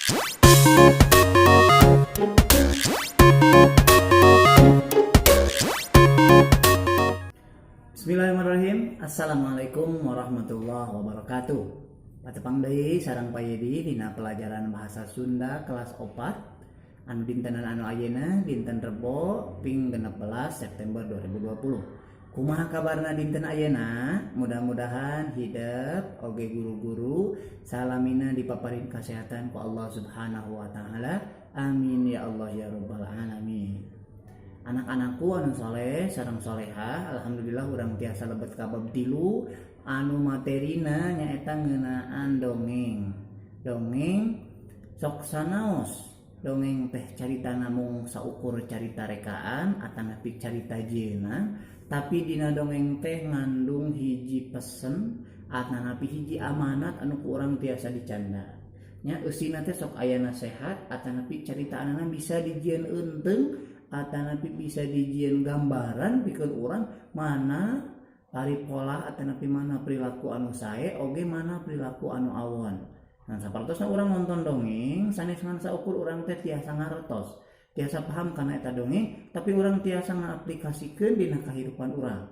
Bismillahirrahmanirrahim. Assalamualaikum warahmatullahi wabarakatuh. Patepang deui sareng payedi dina pelajaran bahasa Sunda kelas 4 anu dintenan anu ayeuna dinten Rebo ping 16 September 2020. Kumaha kabarna dinten ayeuna? Mudah-mudahan hidup oge guru-guru salamina dipaparin kesehatan ku Allah Subhanahu wa taala. Amin ya Allah ya rabbal alamin. Anak-anakku anu soleh sareng soleha, alhamdulillah urang tiasa lebet ka bab 3 anu materina nyaeta ngeunaan dongeng. Dongeng sok sanaos. Dongeng teh carita namung saukur carita rekaan atanapi carita jeuna, tapi dina dongeng teh ngandung hiji pesen atanapi hiji amanat anu ku urang tiasa dicanda. Nya eusina teh sok aya nasehat atanapi carita anana bisa dijieun eunteng atanapi bisa dijieun gambaran pikeun urang mana ari pola atanapi mana perilaku anu sae oge mana perilaku anu awon. Nah sapartosna urang nonton dongeng sanes ngan saukur urang teh tiasa ngartos, tiasa paham kana eta dongeng, tapi urang tiasa ngaaplikasikeun dina kahirupan urang.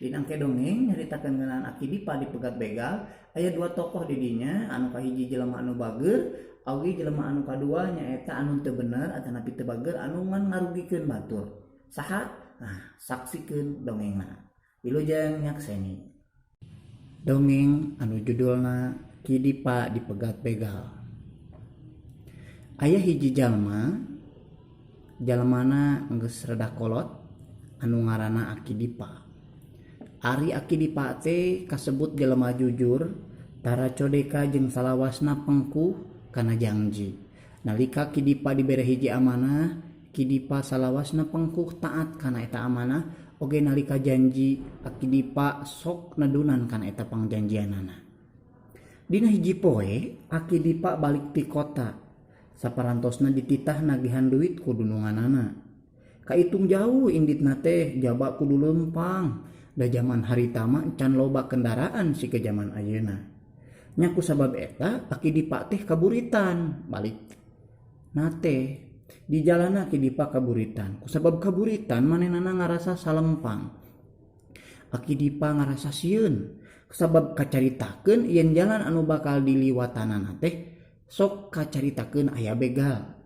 Dina engke dongeng nyaritakeun ngeunaan Aki Dipa di Pegat Begal, aya 2 tokoh di dinya, anu kahiji jelema anu bageur, oge jelema anu kadua nyaeta anu teu bener atanapi teu bageur anu ngan ngarugikeun batur. Saha? Nah, saksikeun dongengna. Wilujeng nyakseni. Dongeng anu judulna Ki Dipa di Pegat Begal. Aya hiji jalma, jalmana geus rada kolot anu ngaranna Aki Dipa. Ari Aki Dipa teh kasebut jelema jujur, tara codeka jeung salawasna pengkuh kana janji. Nalika Ki Dipa dibere hiji amanah, Ki Dipa salawasna pengkuh taat kana eta amanah, oge nalika janji Aki Dipa sok nedunan kana eta pangjanjianana. Dina hiji poe Aki Dipa balik ti kota. Saparantosna dititah nagihan duit ku dununganana. Kaitung jauh inditna teh jaba kudu leumpang. Da zaman harita mah can loba kendaraan si ke zaman ayeuna. Nya ku sabab eta Aki Dipa teh kaburitan balik. Nate di jalanna Aki Dipa kaburitan. Ku sabab kaburitan manehna ngarasa salempang. Aki Dipa ngarasa sieun. Sabab kacaritakeun yen jalan anu bakal diliwatanana teh sok kacaritakeun aya begal.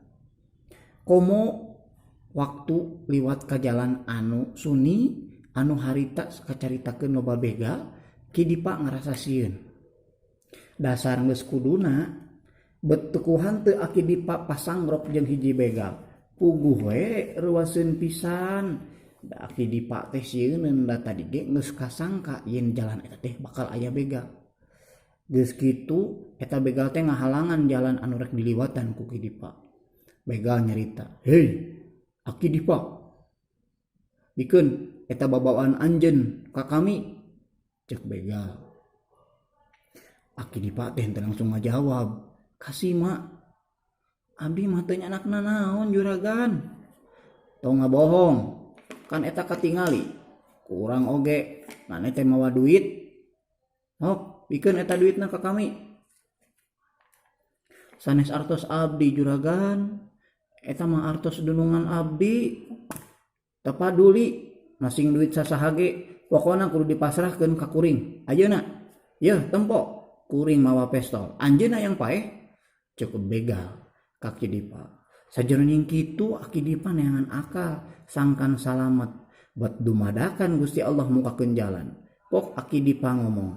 Komo waktu liwat ka jalan anu sunyi anu harita kacaritakeun loba begal, Ki Dipa ngarasa sieun. Dasar geus kuduna betukuhan teu Aki Dipa pasangrok jeung hiji begal. Puguh we reuaseun pisan. Da Aki Dipa teh sieun da tadi ge geus kasangka yen jalan eta teh bakal aya begal. Geus kitu eta begal teh ngahalangan jalan anu rek diliwatan ku Ki Dipa. Begal nyarita, "Hei, Aki Dipa. Bikeun eta babawaan anjeun ka kami," cek begal. Aki Dipa teh teu langsung ngajawab, "Kasih mak, abdi mah teu nyanakna naon juragan. Tong ngabohong, kan eta katingali. Kurang oge, maneh teh mawa duit. Hok, bikeun eta duitna ka kami." "Sanes artos abdi juragan, eta mah artos dunungan abdi. Teu paduli nasing duit sasaha ge, pokona kudu dipasrahkeun ka kuring. Ayeuna, yeuh tempo, kuring mawa pestol. Anjeunna yang paeh," cukup begal ka Ki Dipa. Sajroning kitu Aki Dipa neangan akal, sangkan salamet. Bet dumadakan Gusti Allah mukakeun jalan. Pok Aki Dipa ngomong,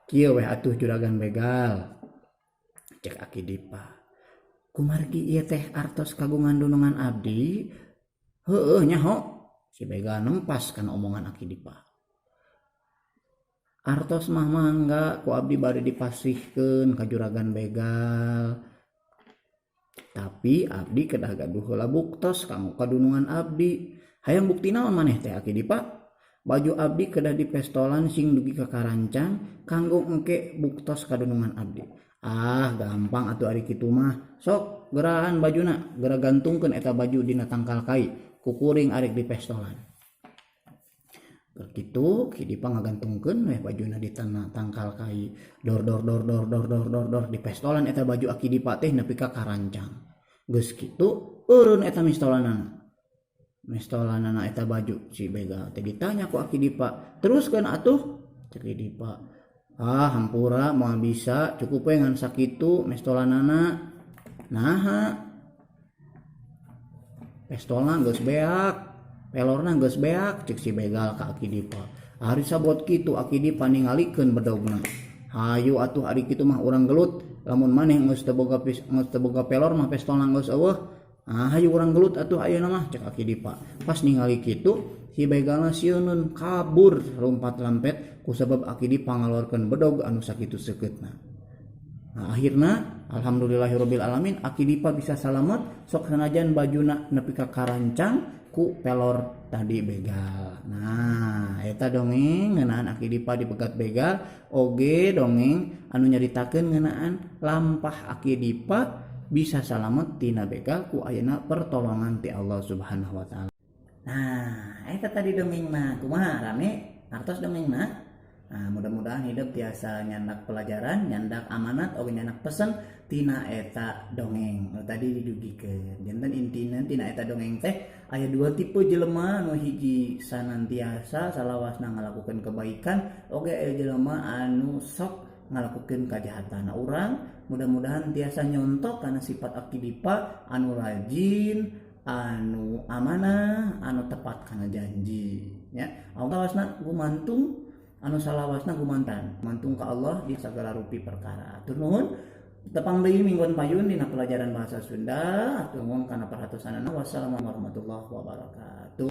"Kieu weh atuh juragan begal," cek Aki Dipa. "Kumargi ieu teh artos kagungan dunungan abdi?" "Heueuh nya ho," si begal nempas kana omongan Aki Dipa. "Artos mah mangga ku abdi bari dipasrihkeun ka juragan begal. Tapi abdi kedah gaduh heula buktos kanggo kadunungan abdi. Hayang bukti naon maneh teh Aki Dipa? Baju abdi kedah dipestolan sing dugi ka karancang kanggo engke buktos kadunungan abdi." "Ah, gampang atuh ari kitu mah. Sok gerahan bajuna, gera gantungkeun eta baju dina tangkal kai. Kukuring arek dipestolan." Kitu Kidipa ngagantungkeun we bajuna di tanah tangkal kai dor di pestolan eta baju Akidipa teh nepi ka karancang. Geus kitu eureun eta mistolanana eta baju si begal teh ditanya ku Akidipa, teruskeun atuh cek Akidipa. Hampura moal bisa cukup we ngan sakitu mistolanana. Naha pestolna geus beak, pelorna geus beak cek si begal ka Akidipa. Ari sabot kitu Akidipa ningalikeun bedogna. Hayu atuh ari kitu mah urang gelut, lamun maneh geus teu boga pelor mah pestolna geus eueuh. Hayu urang gelut atuh ayeuna mah cek Akidipa. Pas ningali kitu si begalna sieunun kabur lompat lampet kusabab Akidipa ngalorkeun bedog anu sakitu seukeutna. Akhirna alhamdulillahirabbil alamin Akidipa bisa salamet sok sanajan bajuna nepi ka karancang ku pelor tadi begal. Nah, eta dongeng ngeunaan Akidipa dipegat begal, oge dongeng anu nyaritakeun ngeunaan lampah Akidipa bisa salamet tina begal ku ayeuna pertolongan ti Allah Subhanahu wa taala. Nah, eta tadi dongeng mah kumaha rame artos dongeng mah. Nah, mudah-mudahan hidup tiasa nyandak pelajaran, nyandak amanat, oge nyandak pesen tina eta dongeng. Tadi didugikeun. Janten intina tina eta dongeng teh aya dua tipe jelema, anu hiji sanantiasa salawasna ngalakukeun kebaikan, oge aya jelema anu sok ngalakukeun kajahatan. Urang mudah-mudahan tiasa nyontok kana sifat Akidipa anu rajin, anu amanah, anu tepat kana janji. Ya, awasna gumantung anu salawasna gumantan mantung ka Allah di sagala rupi perkara. Atur nuhun tepang deui mingguan payun dina pelajaran bahasa Sunda. Atur nuhun kana paratosanana. Wassalamualaikum warahmatullahi wabarakatuh.